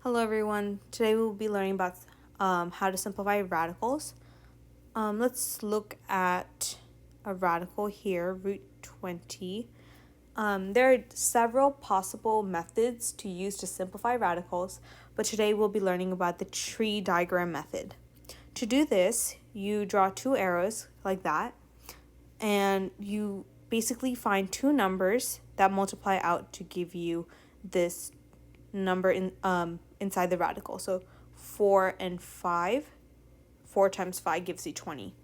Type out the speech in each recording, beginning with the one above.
Hello everyone. Today we'll be learning about how to simplify radicals. Let's look at a radical here, root 20. There are several possible methods to use to simplify radicals, but today we'll be learning about the tree diagram method. To do this, you draw two arrows like that, and you basically find two numbers that multiply out to give you this number inside the radical. So 4 and 5. 4 times 5 gives you 20.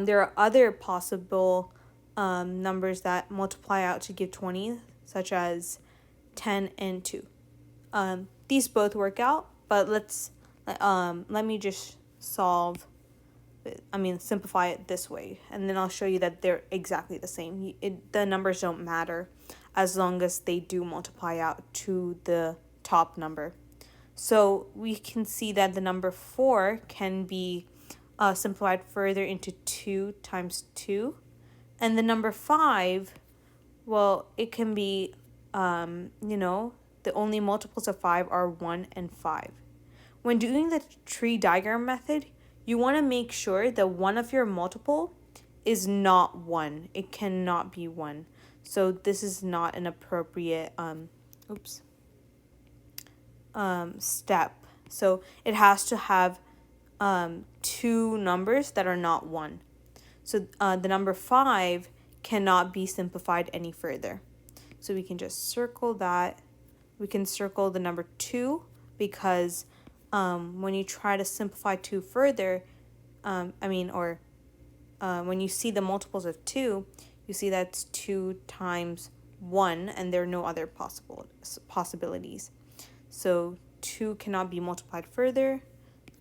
There are other possible numbers that multiply out to give 20, such as 10 and 2. These both work out, but let me just simplify it this way, and then I'll show you that they're exactly the same. The numbers don't matter as long as they do multiply out to the top number. So we can see that the number 4 can be simplified further into 2 times 2. And the number 5, well, it can be, the only multiples of 5 are 1 and 5. When doing the tree diagram method, you want to make sure that one of your multiple is not 1. It cannot be 1. So this is not an appropriate step. So it has to have two numbers that are not 1. So the number 5 cannot be simplified any further. So we can just circle that. We can circle the number 2 because when you try to simplify 2 further, when you see the multiples of 2, you see that's 2 times 1, and there are no other possibilities. So 2 cannot be multiplied further,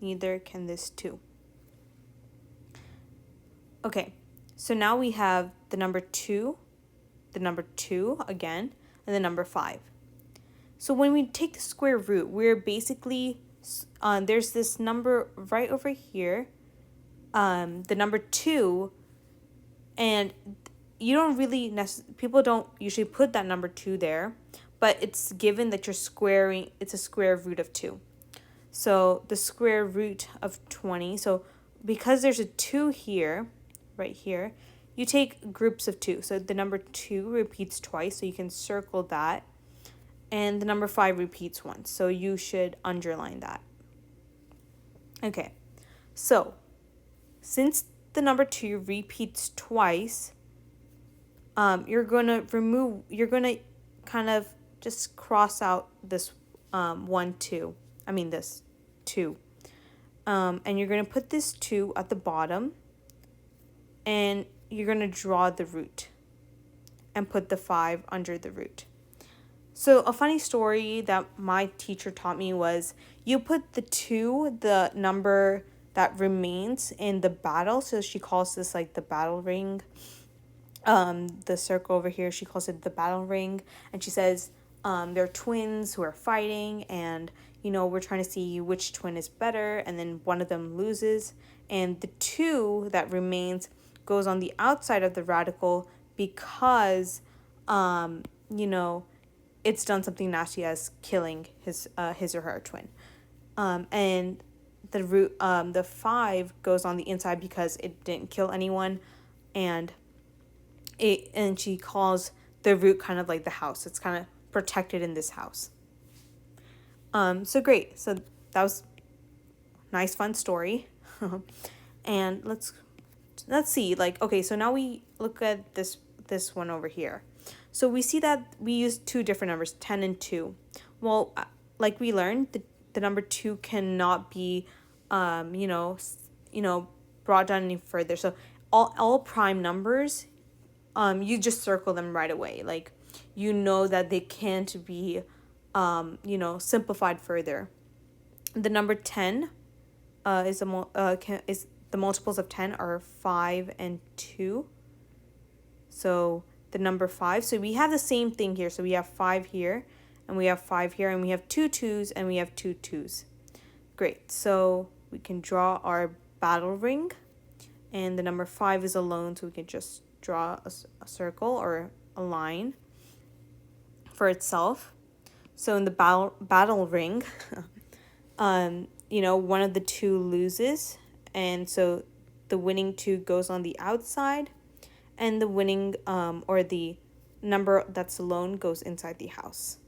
neither can this 2. Okay, so now we have the number 2 again, and the number 5. So when we take the square root, we're basically, there's this number right over here, the number 2, and you don't really people don't usually put that number 2 there, but it's given that you're squaring, it's a square root of 2. So the square root of 20, so because there's a 2 here, right here, you take groups of 2. So the number 2 repeats twice, so you can circle that. And the number 5 repeats once, so you should underline that. Okay, so since the number 2 repeats twice, you're going to kind of just cross out this this 2. And you're going to put this 2 at the bottom, and you're going to draw the root and put the 5 under the root. So a funny story that my teacher taught me was you put the 2, the number that remains, in the battle. So she calls this like the battle ring. The circle over here, she calls it the battle ring. And she says they're twins who are fighting, and we're trying to see which twin is better, and then one of them loses. And the 2 that remains goes on the outside of the radical because, it's done something nasty as killing his or her twin. And the root, the 5 goes on the inside because it didn't kill anyone, and she calls the root kind of like the house. It's kind of protected in this house. So great. So that was a nice, fun story. And let's see. So now we look at this one over here. So we see that we use two different numbers, 10 and 2. Well, like we learned, the number 2 cannot be, brought down any further. So all prime numbers, you just circle them right away. That they can't be, simplified further. The number 10 is the multiples of 10 are 5 and 2. So the number 5. So we have the same thing here. So we have 5 here, and we have 5 here, and we have 2 2s, and we have 2 2s. Great. So we can draw our battle ring, and the number 5 is alone, so we can just draw a circle or a line for itself. So in the battle ring, one of the two loses, and so the winning two goes on the outside, and the winning or the number that's alone goes inside the house.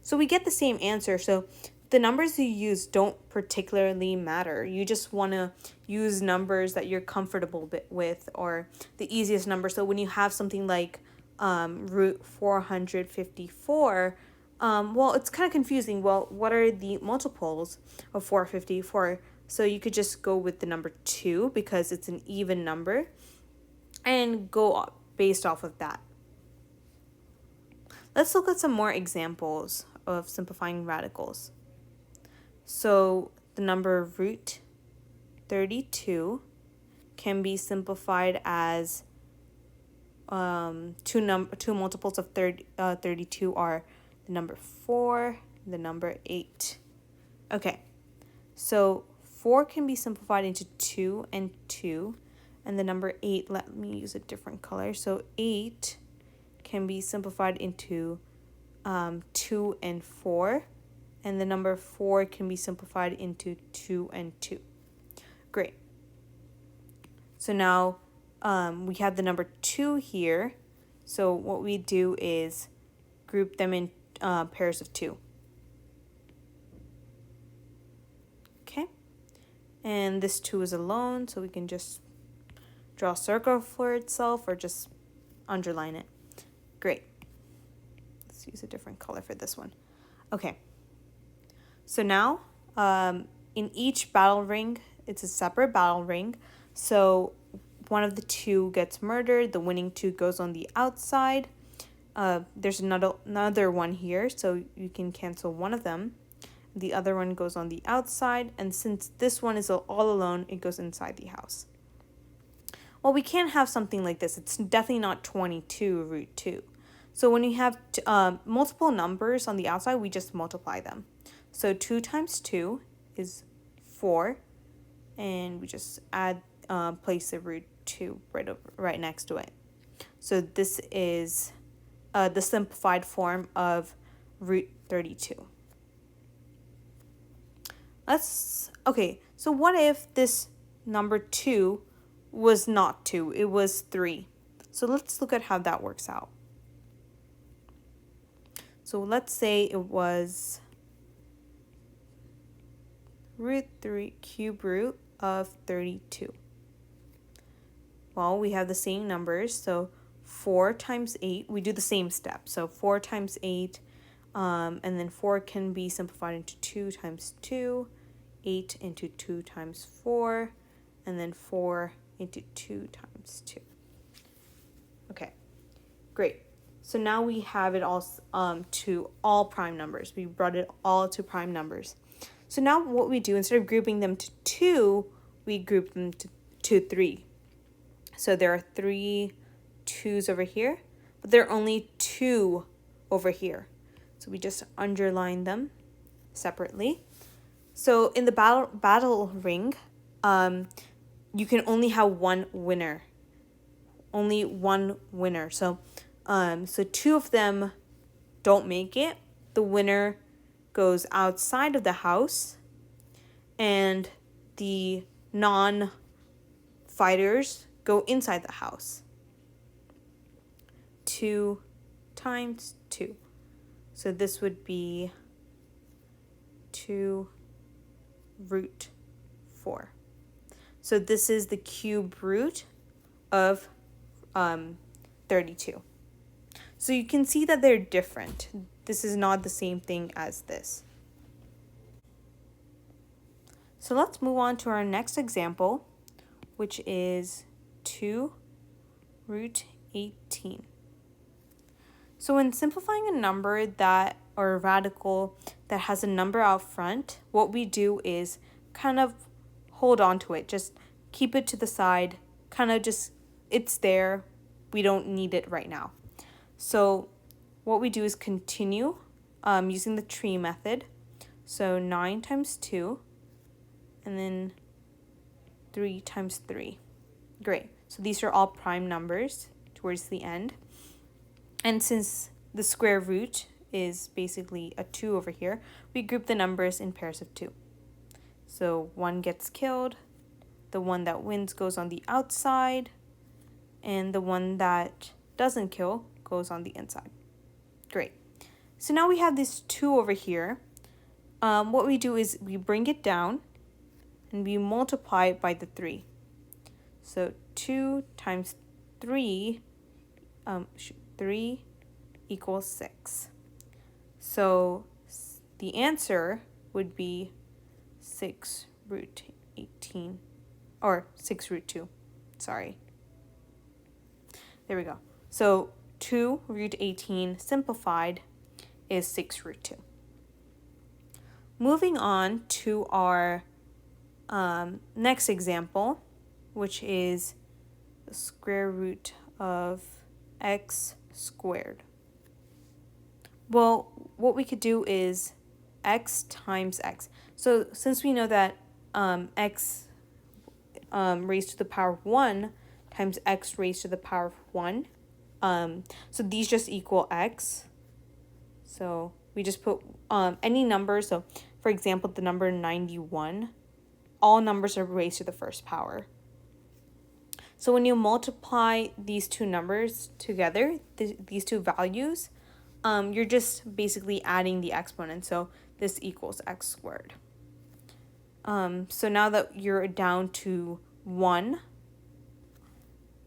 So we get the same answer. So the numbers you use don't particularly matter. You just want to use numbers that you're comfortable with, or the easiest number. So when you have something like root 454, well, it's kind of confusing. Well, what are the multiples of 454? So you could just go with the number 2 because it's an even number and go based off of that. Let's look at some more examples of simplifying radicals. So the number root 32 can be simplified as two multiples of 32 are the number 4, the number 8. Okay, so 4 can be simplified into 2 and 2, and the number 8, let me use a different color. So 8 can be simplified into 2 and 4, and the number 4 can be simplified into 2 and 2. Great. So now we have the number 2 here. So what we do is group them in pairs of 2. Okay. And this 2 is alone, so we can just draw a circle for itself or just underline it. Great. Let's use a different color for this one. Okay. So now in each battle ring, it's a separate battle ring. So one of the two gets murdered. The winning 2 goes on the outside. There's another one here, so you can cancel one of them. The other one goes on the outside, and since this one is all alone, it goes inside the house. Well, we can't have something like this. It's definitely not 22 root 2. So when you have multiple numbers on the outside, we just multiply them. So 2 times 2 is 4, and we just place the root 2 right next to it. So this is the simplified form of root 32. Okay, so what if this number 2 was not 2, it was 3? So let's look at how that works out. So let's say it was root 3 cube root of 32. Well, we have the same numbers, so 4 times 8, we do the same step. So 4 times 8, and then 4 can be simplified into 2 times 2, 8 into 2 times 4, and then 4 into 2 times 2. Okay, great. So now we have it all to all prime numbers. We brought it all to prime numbers. So now what we do, instead of grouping them to 2, we group them to 3. So there are 3 2s over here, but there are only 2 over here. So we just underline them separately. So in the battle ring, you can only have one winner. Only one winner. So 2 of them don't make it. The winner goes outside of the house, and the non-fighters go inside the house. 2 times 2. So this would be 2 root 4. So this is the cube root of 32. So you can see that they're different. This is not the same thing as this. So let's move on to our next example, which is 2 root 18. So when simplifying a number or a radical that has a number out front, what we do is kind of hold on to it. Just keep it to the side, it's there. We don't need it right now. So what we do is continue using the tree method. So 9 times 2, and then 3 times 3. Great. So these are all prime numbers towards the end. And since the square root is basically a 2 over here, we group the numbers in pairs of 2. So 1 gets killed, the one that wins goes on the outside, and the one that doesn't kill goes on the inside. Great. So now we have this 2 over here. What we do is we bring it down and we multiply it by the 3. So 2 times 3, 3 equals 6. So the answer would be 6 root 18, or 6 root 2, sorry. There we go. So 2 root 18 simplified is 6 root 2. Moving on to our next example, which is the square root of x squared. Well, what we could do is x times x. So since we know that x raised to the power of 1 times x raised to the power of 1, so these just equal x. So we just put any number. So for example, the number 91, all numbers are raised to the first power. So when you multiply these two numbers together, these two values, you're just basically adding the exponent. So this equals x squared. So now that you're down to 1,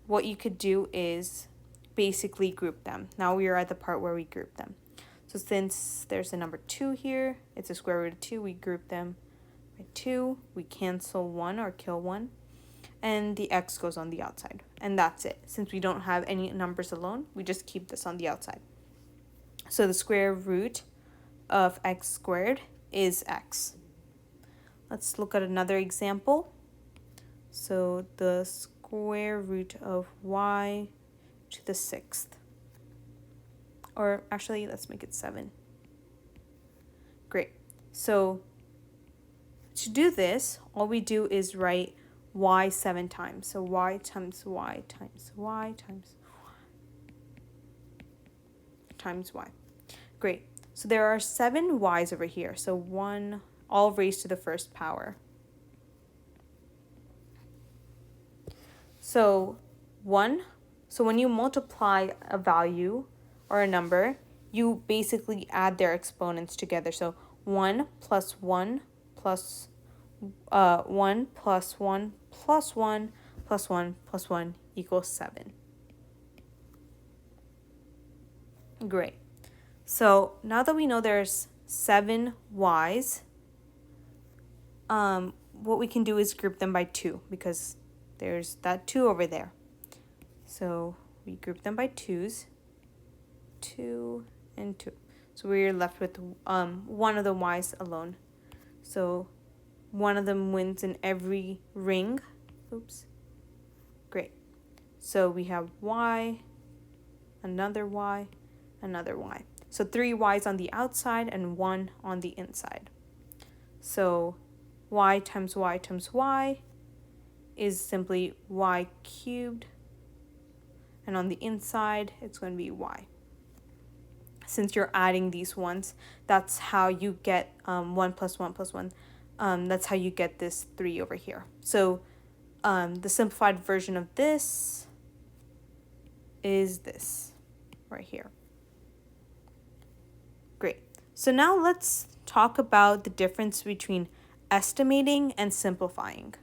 what you could do is basically group them. Now we are at the part where we group them. So since there's a number 2 here, it's a square root of 2, we group them by 2. We cancel 1 or kill 1. And the x goes on the outside. And that's it. Since we don't have any numbers alone, we just keep this on the outside. So the square root of x squared is x. Let's look at another example. So the square root of y to the 6th. Or actually, let's make it 7. Great. So to do this, all we do is write y 7 times. So y times y times y times y times y. Great. So there are 7 y's over here. So 1, all raised to the first power. So 1, so when you multiply a value or a number, you basically add their exponents together. So 1 plus 1 plus 1 plus 1 plus 1 plus 1 plus 1 equals 7. Great. So now that we know there's 7 y's, what we can do is group them by 2 because there's that 2 over there. So we group them by 2's, 2 and 2. So we're left with one of the y's alone. So one of them wins in every ring. Oops. Great. So we have y, another y, another y. So 3 y's on the outside and 1 on the inside. So y times y times y is simply y cubed. And on the inside, it's going to be y. Since you're adding these ones, that's how you get 1 plus 1 plus 1. That's how you get this 3 over here. So the simplified version of this is this right here. Great. So now let's talk about the difference between estimating and simplifying.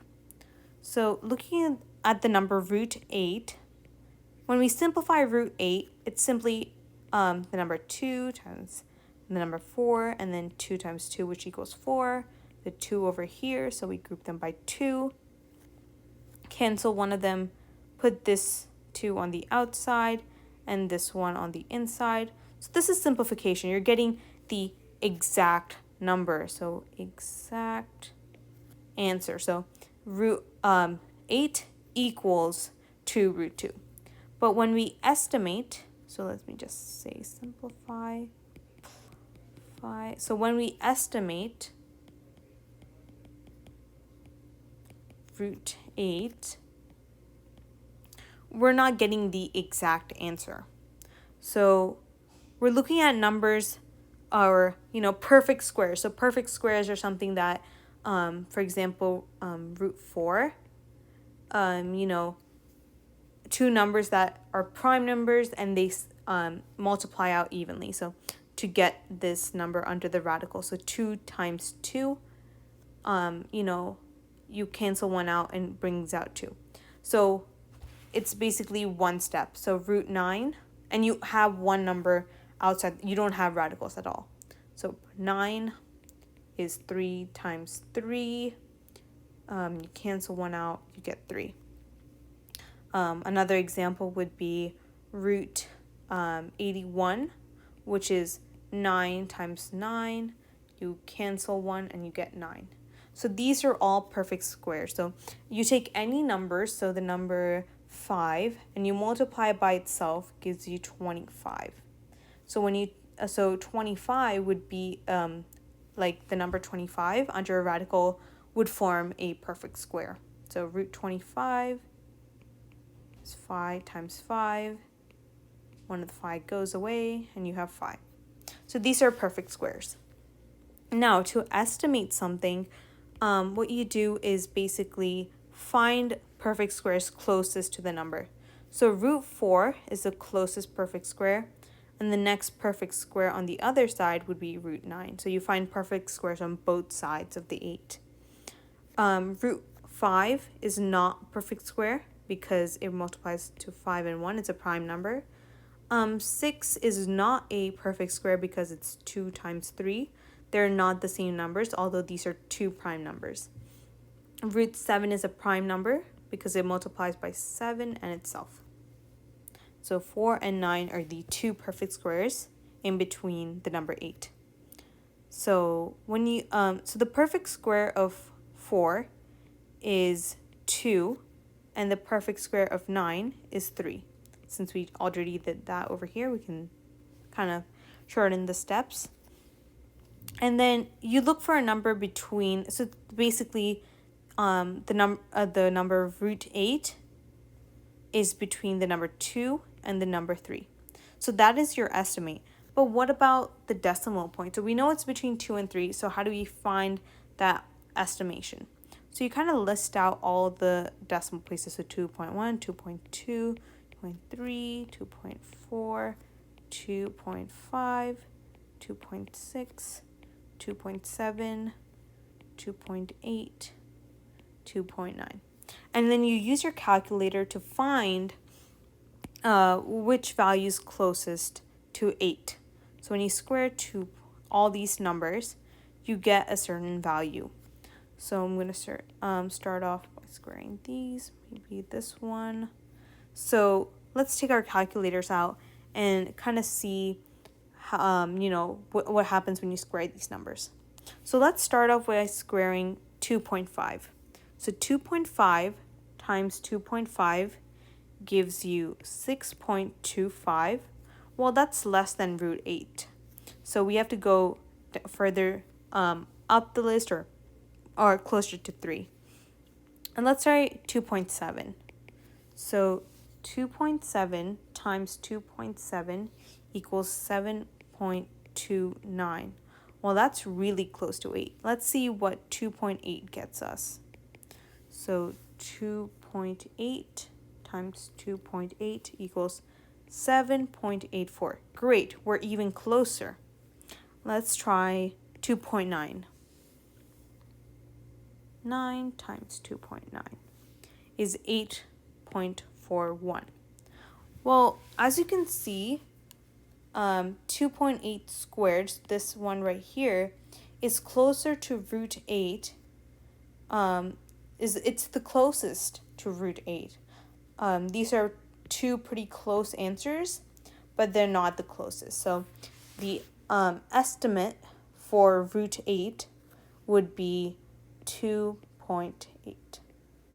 So looking at the number root 8, when we simplify root 8, it's simply the number 2 times the number 4, and then 2 times 2, which equals 4. The 2 over here, so we group them by 2. Cancel one of them, put this 2 on the outside, and this one on the inside. So this is simplification. You're getting the exact number, so exact answer. So root 8 equals 2 root 2. But when we estimate, so let me just say simplify. So when we estimate root 8, we're not getting the exact answer. So we're looking at numbers are, perfect squares. So perfect squares are something that, for example, root 4, you know, two numbers that are prime numbers and they multiply out evenly. So to get this number under the radical, so 2 times 2, you cancel one out and brings out 2. So it's basically one step. So root 9, and you have one number outside, you don't have radicals at all. So 9 is 3 times 3. You cancel one out, you get 3. Another example would be root 81, which is 9 times 9. You cancel 1 and you get 9. So these are all perfect squares. So you take any number, so the number 5, and you multiply it by itself, gives you 25. So when you so 25 would be like the number 25 under a radical would form a perfect square. So root 25 is 5 times 5. One of the 5 goes away and you have 5. So these are perfect squares. Now to estimate something, what you do is basically find perfect squares closest to the number. So root 4 is the closest perfect square, and the next perfect square on the other side would be root 9. So you find perfect squares on both sides of the 8. Root 5 is not perfect square because it multiplies to 5 and 1. It's a prime number. 6 is not a perfect square because it's 2 times 3. They're not the same numbers, although these are two prime numbers. Root 7 is a prime number because it multiplies by 7 and itself. So 4 and 9 are the two perfect squares in between the number 8. So when you so the perfect square of 4 is 2, and the perfect square of 9 is 3. Since we already did that over here, we can kind of shorten the steps. And then you look for a number between, so basically the number of root 8 is between the number 2 and the number 3. So that is your estimate. But what about the decimal point? So we know it's between 2 and 3, so how do we find that estimation? So you kind of list out all the decimal places, so 2.1, 2.2, 2.3, 2.4, 2.5, 2.6, 2.7, 2.8, 2.9. And then you use your calculator to find which value is closest to 8. So when you square to all these numbers, you get a certain value. So I'm going to start off by squaring these, maybe this one. So let's take our calculators out and kind of see what happens when you square these numbers. So let's start off by squaring 2.5. So 2.5 times 2.5 gives you 6.25. Well, that's less than root 8. So we have to go further up the list or closer to 3. And let's try 2.7. So 2.7 times 2.7 equals 7.29. Well, that's really close to 8. Let's see what 2.8 gets us. So 2.8 times 2.8 equals 7.84. Great, we're even closer. Let's try 2.9. 9 times 2.9 is 8.41. Well, as you can see, 2.8 squared, this one right here, is closer to root 8. It's the closest to root 8. These are two pretty close answers, but they're not the closest. So the estimate for root 8 would be 2.8.